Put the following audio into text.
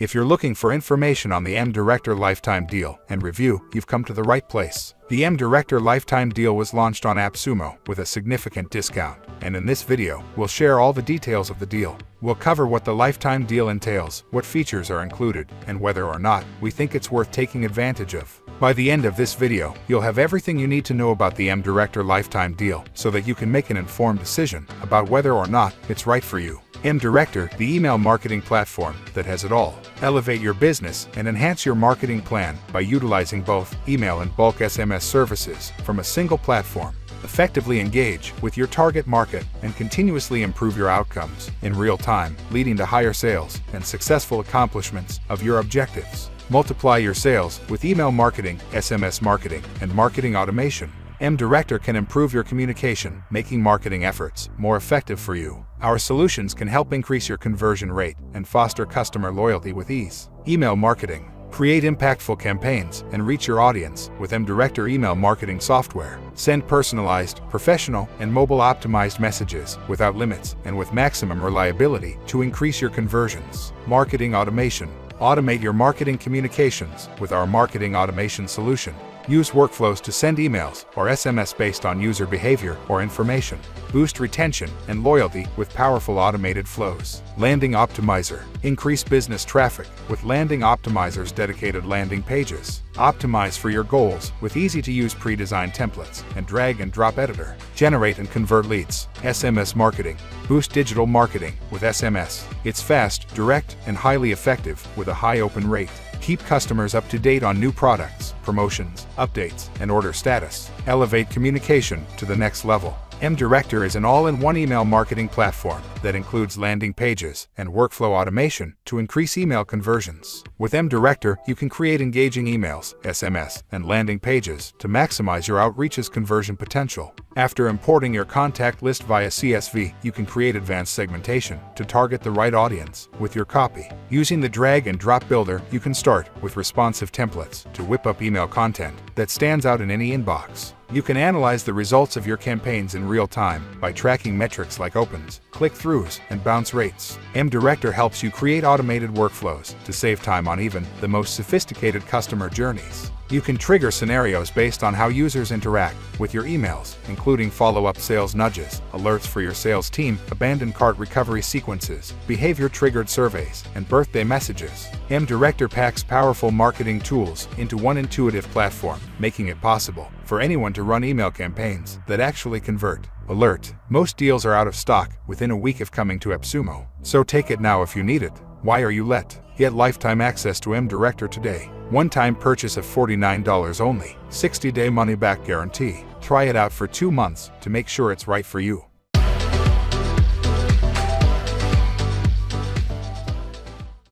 If you're looking for information on the MDirector Lifetime Deal and Review, you've come to the right place. The MDirector Lifetime Deal was launched on Appsumo with a significant discount, and in this video, we'll share all the details of the deal. We'll cover what the lifetime deal entails, what features are included, and whether or not we think it's worth taking advantage of. By the end of this video, you'll have everything you need to know about the MDirector Lifetime Deal so that you can make an informed decision about whether or not it's right for you. MDirector, the email marketing platform that has it all. Elevate your business and enhance your marketing plan by utilizing both email and bulk SMS services from a single platform. Effectively engage with your target market and continuously improve your outcomes in real time, leading to higher sales and successful accomplishments of your objectives. Multiply your sales with email marketing, SMS marketing, and marketing automation. MDirector can improve your communication, making marketing efforts more effective for you. Our solutions can help increase your conversion rate and foster customer loyalty with ease. Email marketing. Create impactful campaigns and reach your audience with MDirector email marketing software. Send personalized, professional, and mobile-optimized messages without limits and with maximum reliability to increase your conversions. Marketing automation. Automate your marketing communications with our marketing automation solution. Use workflows to send emails or SMS based on user behavior or information. Boost retention and loyalty with powerful automated flows. Landing Optimizer. Increase business traffic with Landing Optimizer's dedicated landing pages. Optimize for your goals with easy-to-use pre-designed templates and drag-and-drop editor. Generate and convert leads. SMS marketing. Boost digital marketing with SMS. It's fast, direct, and highly effective with a high open rate. Keep customers up to date on new products, promotions, updates, and order status. Elevate communication to the next level. MDirector is an all-in-one email marketing platform that includes landing pages and workflow automation to increase email conversions. With MDirector, you can create engaging emails, SMS, and landing pages to maximize your outreach's conversion potential. After importing your contact list via CSV, you can create advanced segmentation to target the right audience with your copy. Using the drag-and-drop builder, you can start with responsive templates to whip up email content that stands out in any inbox. You can analyze the results of your campaigns in real time by tracking metrics like opens, click-throughs, and bounce rates. MDirector helps you create automated workflows to save time on even the most sophisticated customer journeys. You can trigger scenarios based on how users interact with your emails, including follow-up sales nudges, alerts for your sales team, abandoned cart recovery sequences, behavior-triggered surveys, and birthday messages. MDirector packs powerful marketing tools into one intuitive platform, making it possible for anyone to run email campaigns that actually convert. Alert: most deals are out of stock within a week of coming to Appsumo, so take it now if you need it. Why are you let? Get lifetime access to MDirector today. One-time purchase of $49 only. 60-day money-back guarantee. Try it out for 2 months to make sure it's right for you.